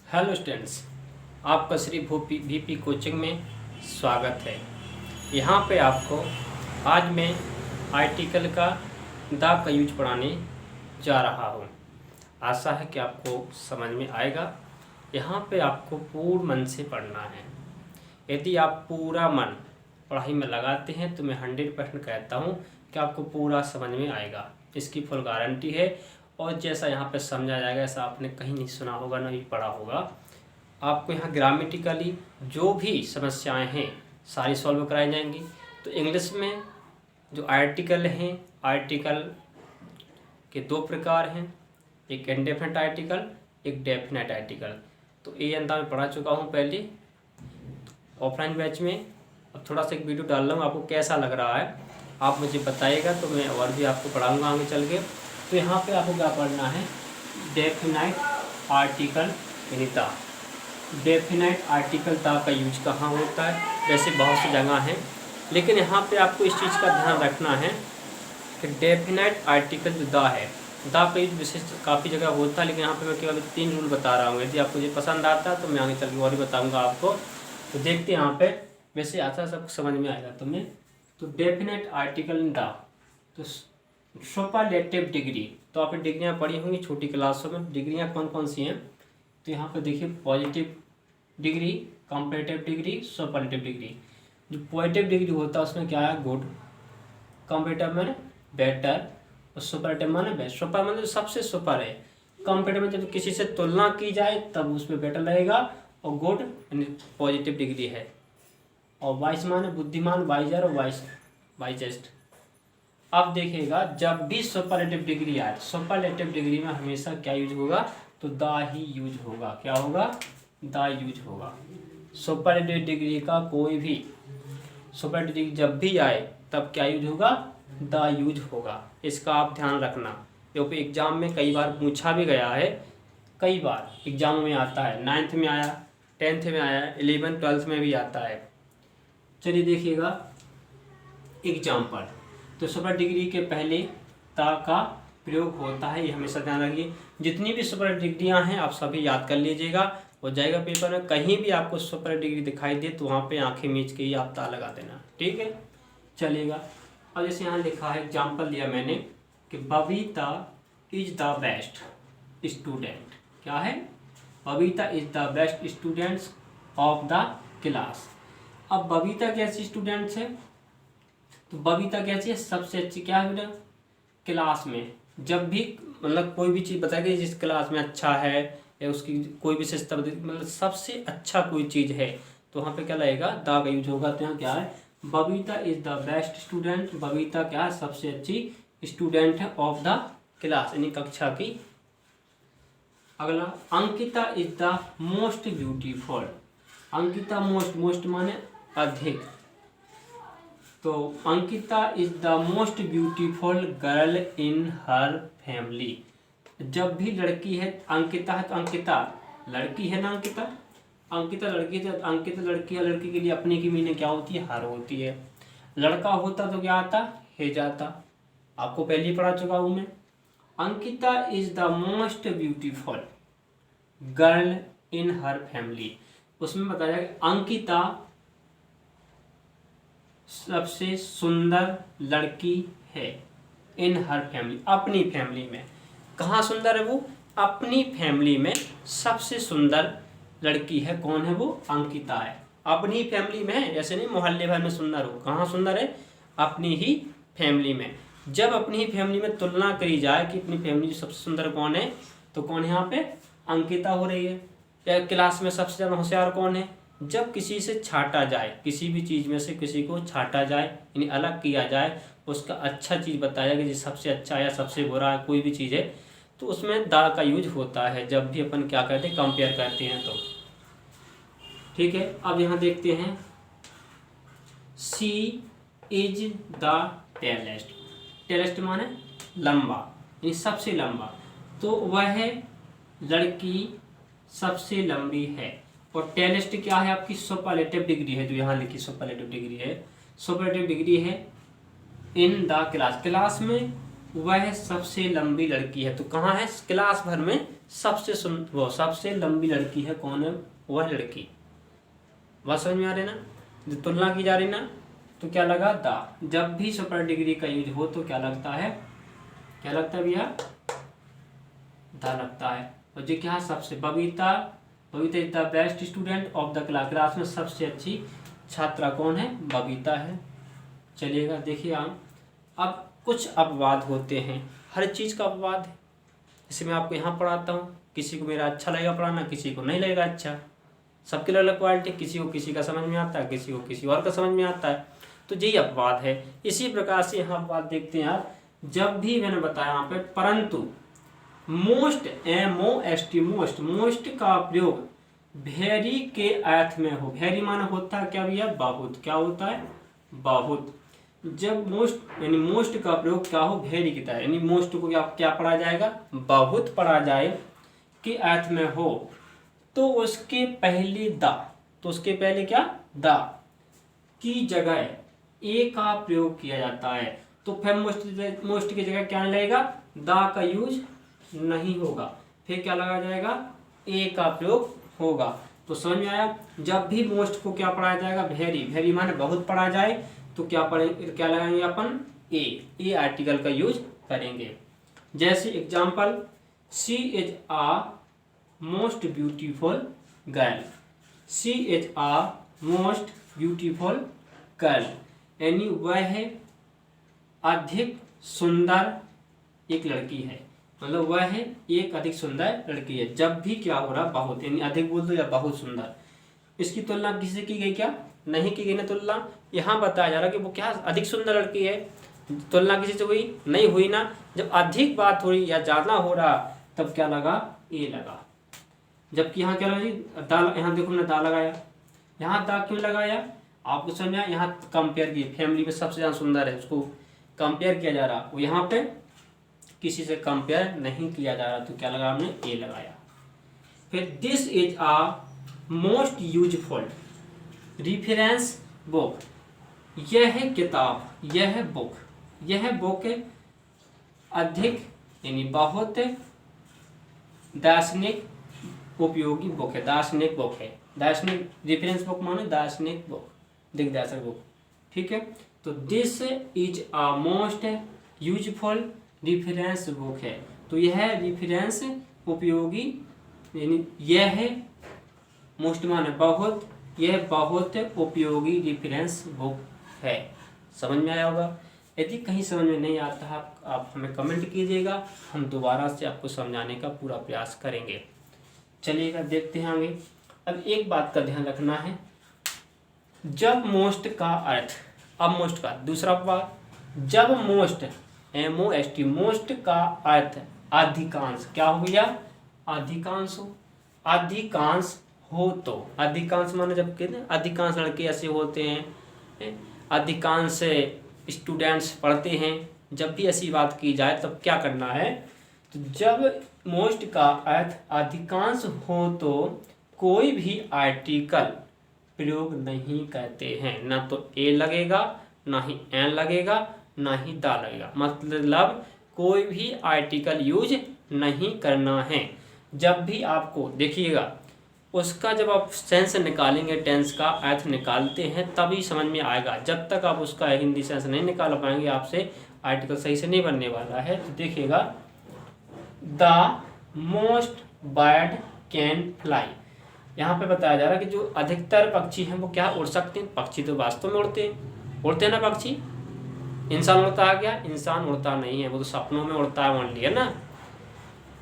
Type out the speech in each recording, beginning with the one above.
Hello students, आपका Shri VP coaching में स्वागत है। यहाँ पे आपको आज मैं आर्टिकल का द का यूज पढ़ाने जा रहा हूँ। आशा है कि आपको समझ में आएगा। यहाँ पे आपको पूर्ण मन से पढ़ना है। यदि आप पूरा मन पढ़ाई में लगाते हैं तो मैं 100% कहता हूँ कि आपको पूरा समझ में आएगा। इसकी फुल गारंटी है। और जैसा यहाँ पे समझा जाएगा ऐसा आपने कहीं नहीं सुना होगा, ना ही पढ़ा होगा। आपको यहाँ ग्रामेटिकली जो भी समस्याएं हैं सारी सॉल्व कराई जाएंगी। तो इंग्लिश में जो आर्टिकल हैं, आर्टिकल के दो प्रकार हैं, एक इंडेफिनिट आर्टिकल, एक डेफिनेट आर्टिकल। तो ये अंदाज में पढ़ा चुका हूँ पहले ऑफलाइन बैच में। अब थोड़ा सा एक वीडियो डाल रहा हूँ, आपको कैसा लग रहा है आप मुझे बताइएगा, तो मैं और भी आपको पढ़ाऊँगा आगे चल के। तो यहाँ पे आपको क्या पढ़ना है, डेफिनाइट आर्टिकल ता। डेफिनाइट आर्टिकल ता का यूज कहाँ होता है, वैसे बहुत सी जगह हैं, लेकिन यहाँ पे आपको इस चीज़ का ध्यान रखना है कि डेफिनाइट आर्टिकल जो दा है, दा का यूज विशेष काफ़ी जगह होता है, लेकिन यहाँ पे मैं केवल 3 रूल बता रहा हूँ। यदि आपको ये पसंद आता है तो मैं आगे चल के और भी बताऊँगा आपको। तो देखते हैं यहाँ पे, वैसे आता सब समझ में आएगा तुम्हें। तो डेफिनेट आर्टिकल दा, तो सुपरलेटिव डिग्री, तो आपने डिग्रियाँ पढ़ी होंगी छोटी क्लासों में। डिग्रियाँ कौन कौन सी हैं, तो यहाँ पर देखिए positive degree, comparative degree, superlative degree. जो पॉजिटिव डिग्री होता है उसमें क्या है, गुड, कंपैरेटिव माने बेटर, और सुपरलेटिव माने बेस्ट। सुपर मतलब सबसे सुपर है, कंपैरेटिव में जब किसी से तुलना की जाए तब उसमें बेटर लगेगा, और गुड पॉजिटिव डिग्री है। और वाइस माने बुद्धिमान, वाइजर और वाइजेस्ट। अब देखिएगा जब भी सुपरलेटिव डिग्री आए, सुपरलेटिव डिग्री में हमेशा क्या यूज होगा, तो दा ही यूज होगा। क्या होगा, दा यूज होगा। सुपरलेटिव डिग्री का कोई भी सुपरलेटिव डिग्री जब भी आए तब क्या यूज होगा, दा यूज होगा। इसका आप ध्यान रखना, क्योंकि एग्जाम में कई बार पूछा भी गया है, कई बार एग्जाम में आता है। 9th में आया, 10th में आया, 11th 12th में भी आता है। चलिए देखिएगा एग्जाम्पल। तो सुपर डिग्री के पहले ता का प्रयोग होता है, ये हमेशा ध्यान रखिए। जितनी भी सुपर डिग्रियां हैं आप सभी याद कर लीजिएगा, हो जाएगा पेपर में। कहीं भी आपको सुपर डिग्री दिखाई दे तो वहाँ पे आंखें मीच के ही आप ता लगा देना, ठीक है, चलेगा। अब जैसे यहाँ लिखा है, एग्जाम्पल दिया मैंने कि Babita is the best student. क्या है, Babita is the best students of the class. अब बबीता कैसी स्टूडेंट्स है, तो बबीता कैसी है, सबसे अच्छी क्या है बेटा, क्लास में। जब भी मतलब कोई भी चीज़ बताएगी जिस क्लास में अच्छा है, या उसकी कोई विशेषता मतलब सबसे अच्छा कोई चीज़ है, तो वहाँ पे क्या लगेगा, दा का यूज होगा। तो यहाँ क्या है, Babita is the best student. Babita क्या है, सबसे अच्छी स्टूडेंट है, ऑफ द क्लास यानी कक्षा की। अगला, Ankita is the most beautiful. Ankita most माने अधिक, तो Ankita is the most beautiful girl in her family. जब भी लड़की है, अंकिता है तो अंकिता लड़की है ना, अंकिता लड़की है तो अंकिता लड़की है। लड़की के लिए अपने की मीनिंग क्या होती है, हर होती है। लड़का होता तो क्या आता, हे जाता। आपको पहले ही पढ़ा चुका हूं मैं। Ankita is the most beautiful girl in her family, उसमें बताया अंकिता सबसे सुंदर लड़की है, इन हर फैमिली, अपनी फैमिली में। कहाँ सुंदर है वो, अपनी फैमिली में सबसे सुंदर लड़की है। कौन है वो, अंकिता है। अपनी फैमिली में है, ऐसे नहीं मोहल्ले भर में सुंदर हो। कहाँ सुंदर है, अपनी ही फैमिली में। जब अपनी ही फैमिली में तुलना करी जाए कि अपनी फैमिली सबसे सुंदर कौन है, तो कौन है यहाँ पे, अंकिता हो रही है। या क्लास में सबसे ज़्यादा होशियार कौन है, जब किसी से छाटा जाए, किसी भी चीज़ में से किसी को छाटा जाए यानी अलग किया जाए, उसका अच्छा चीज़ बताया कि सबसे अच्छा या सबसे बुरा है कोई भी चीज़ है, तो उसमें दा का यूज होता है जब भी अपन क्या करते हैं, कंपेयर करते हैं तो, ठीक है। अब यहाँ देखते हैं, सी इज द टेलेस्ट। टेलेस्ट माने लंबा, यानी सबसे लंबा, तो वह लड़की सबसे लंबी है। और टेलेस्ट क्या है, आपकी सुपरलेटिव डिग्री है, जो यहाँ लिखी सुपरलेटिव डिग्री है। सुपरलेटिव डिग्री है इन द क्लास, क्लास में वह सबसे लंबी लड़की है। तो कहाँ है, क्लास भर में सबसे लंबी लड़की है कौन है, वह लड़की। बात समझ में आ रही ना, जो तुलना की जा रही ना, तो क्या लगा दा। जब भी सुपर डिग्री का यूज हो तो क्या लगता है, क्या लगता है भैया, दा लगता है। और जो क्या सबसे, Babita is the best student of the class में सबसे अच्छी छात्रा कौन है, बबीता है। चलिएगा देखिए आप, अब कुछ अपवाद होते हैं, हर चीज़ का अपवाद है। जैसे मैं आपको यहाँ पढ़ाता हूँ, किसी को मेरा अच्छा लगेगा पढ़ाना, किसी को नहीं लगेगा अच्छा, सबके अलग अलग क्वालिटी, किसी को किसी का समझ में आता है, किसी को किसी और का समझ में आता है, तो यही अपवाद है। इसी प्रकार से यहाँ अपवाद देखते हैं आप, जब भी मैंने बताया यहाँ पे परंतु मोस्ट मोस्ट का प्रयोग वेरी के अर्थ में हो, वेरी माना होता है क्या भैया, बहुत, क्या होता है, बहुत। जब मोस्ट यानी मोस्ट का प्रयोग क्या हो, वेरी की तरह, यानी मोस्ट को क्या पढ़ा जाएगा, बहुत पढ़ा जाए के अर्थ में हो, तो उसके पहले दा, तो उसके पहले क्या, दा की जगह ए का प्रयोग किया जाता है। तो फिर मोस्ट की जगह क्या लगेगा, दा का यूज नहीं होगा, फिर क्या लगा जाएगा, ए का प्रयोग होगा। तो समझ में आया, जब भी मोस्ट को क्या पढ़ाया जाएगा, वेरी माने बहुत पढ़ा जाए, तो क्या लगाएंगे अपन, ए आर्टिकल का यूज करेंगे। जैसे example, she is a most beautiful girl, she is a most beautiful girl, यानी वह है अधिक सुंदर एक लड़की है, मतलब वह है एक अधिक सुंदर लड़की है। जब भी क्या हो रहा, बहुत, यानी अधिक बोल दो या बहुत सुंदर, इसकी तुलना किसी की गई, क्या नहीं की गई ना तुलना, यहाँ बताया जा रहा कि वो क्या अधिक सुंदर लड़की है, तुलना किसी से हुई नहीं हुई ना। जब अधिक बात हो रही या ज्यादा हो रहा तब क्या लगा, ए लगा। जबकि यहाँ क्या लगा, दा, यहाँ देखो मैंने दा लगाया, यहाँ दा क्यों लगाया, आपको समझ में आया, यहाँ कंपेयर किए, फैमिली में सबसे ज्यादा सुंदर है उसको कंपेयर किया जा रहा, वो यहाँ पे किसी से कंपेयर नहीं किया जा रहा, तो क्या लगा हमने, ए लगाया। फिर this is a most useful reference book, यह किताब, यह बुक अधिक यानी बहुत दार्शनिक उपयोगी बुक है, दार्शनिक बुक है, दार्शनिक रेफरेंस बुक माने दार्शनिक बुक, दिग्दर्शक बुक, ठीक है। तो this is a most useful reference book है, तो यह रिफरेंस उपयोगी, यानी यह है मोस्ट माने बहुत, यह बहुत उपयोगी रिफरेंस बुक है। समझ में आया होगा। यदि कहीं समझ में नहीं आता है आप हमें कमेंट कीजिएगा, हम दोबारा से आपको समझाने का पूरा प्रयास करेंगे। चलिएगा देखते हैं आगे। अब एक बात का ध्यान रखना है, जब मोस्ट का अर्थ, अब मोस्ट का दूसरा बात, जब मोस्ट MOST मोस्ट का अर्थ अधिकांश, क्या हो गया, अधिकांश हो, अधिकांश हो, तो अधिकांश माने जब कहते हैं अधिकांश लड़के ऐसे होते हैं, अधिकांश स्टूडेंट्स पढ़ते हैं, जब भी ऐसी बात की जाए तब क्या करना है, तो जब मोस्ट का अर्थ अधिकांश हो तो कोई भी आर्टिकल प्रयोग नहीं करते हैं, ना तो ए लगेगा, ना ही एन लगेगा, ना ही दा लगेगा, मतलब कोई भी आर्टिकल यूज नहीं करना है। जब भी आपको देखिएगा उसका, जब आप सेंस निकालेंगे, टेंस का अर्थ निकालते हैं तभी समझ में आएगा, जब तक आप उसका हिंदी सेंस नहीं निकाल पाएंगे आपसे आर्टिकल सही से नहीं बनने वाला है। तो देखिएगा, the most bird can fly, यहाँ पे बताया जा रहा है कि जो अधिकतर पक्षी हैं वो क्या उड़ सकते हैं, पक्षी तो वास्तव में उड़ते हैं ना पक्षी, इंसान उड़ता है क्या, इंसान उड़ता नहीं है, वो तो सपनों में उड़ता है मान लिया ना।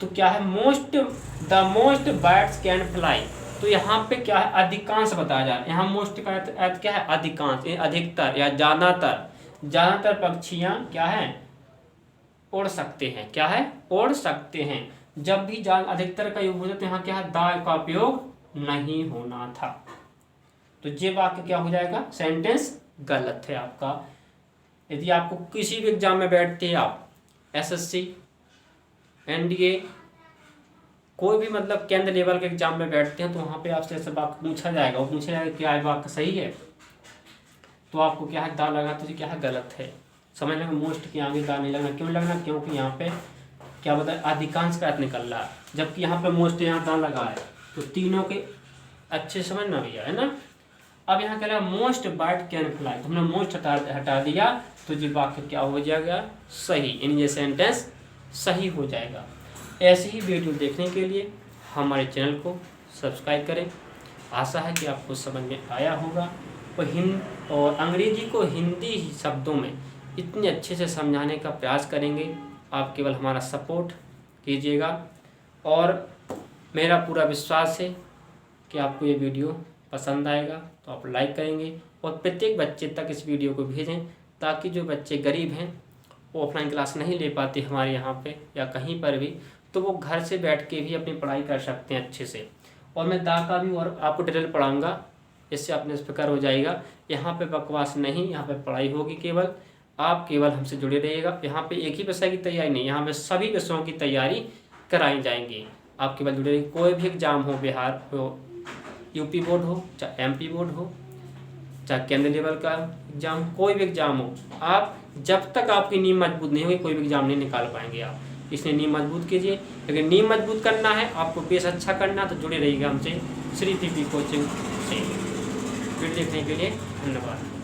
तो क्या है, the most birds can fly, तो यहाँ पे क्या है, अधिकांश बताया जा रहा है, यहाँ मोस्ट का अर्थ क्या है, अधिकांश, अधिकतर या ज्यादातर पक्षियां क्या है, उड़ सकते हैं, क्या है, उड़ सकते हैं। जब भी अधिकतर का योग हो जाए तो यहाँ क्या है, दा का उपयोग नहीं होना था, तो ये वाक्य क्या हो जाएगा, सेंटेंस गलत है आपका। यदि आपको किसी भी एग्जाम में बैठते हैं आप, SSC NDA कोई भी मतलब केंद्र लेवल के एग्जाम में बैठते हैं, तो वहाँ पे आपसे ऐसा वाक्य पूछा जाएगा, वो पूछा जाएगा क्या वाक्य सही है, तो आपको क्या है, दा लगा, तो क्या है, गलत है। समझ लेंगे, मोस्ट के आगे दा नहीं लगना, क्यों लगना, क्योंकि यहाँ पे क्या बताए, अधिकांश का अर्थ निकल रहा है, जबकि यहाँ पे मोस्ट यहाँ दान लगा है, तो तीनों के अच्छे समझना भैया, है ना। अब यहाँ कह रहा है मोस्ट बर्ड कैन फ्लाई, तो हमने मोस्ट हटा दिया, तो ये वाक्य क्या हो जाएगा, सही, यानी ये सेंटेंस सही हो जाएगा। ऐसे ही वीडियो देखने के लिए हमारे चैनल को सब्सक्राइब करें। आशा है कि आपको समझ में आया होगा। और अंग्रेजी को हिंदी शब्दों में इतने अच्छे से समझाने का प्रयास करेंगे। आप केवल हमारा सपोर्ट कीजिएगा और मेरा पूरा विश्वास है कि आपको ये वीडियो पसंद आएगा, तो आप लाइक करेंगे और प्रत्येक बच्चे तक इस वीडियो को भेजें, ताकि जो बच्चे गरीब हैं, वो ऑफलाइन क्लास नहीं ले पाते हमारे यहाँ पे या कहीं पर भी, तो वो घर से बैठ के भी अपनी पढ़ाई कर सकते हैं अच्छे से। और मैं दा का भी और आपको डिटेल पढ़ाऊँगा, इससे आप निष्फिक्र हो जाएगा। यहाँ पे बकवास नहीं, यहाँ पे पढ़ाई होगी केवल। आप केवल हमसे जुड़े रहिएगा। यहाँ पे एक ही विषय की तैयारी नहीं, यहाँ पे सभी विषयों की तैयारी कराई जाएंगी। आप केवल जुड़े रहिए। कोई भी एग्जाम हो, बिहार हो, यूपी बोर्ड हो, चाहे एमपी बोर्ड हो, चाहे केंद्रीय लेवल का एग्जाम, कोई भी एग्जाम हो, आप जब तक आपकी नींव मजबूत नहीं होगी, कोई भी एग्जाम नहीं निकाल पाएंगे आप। इसलिए नींव मजबूत कीजिए। लेकिन नींव मजबूत करना है, आपको बेस अच्छा करना है, तो जुड़े रहिएगा हमसे श्री पीपी कोचिंग से। वीडियो देखने के लिए धन्यवाद।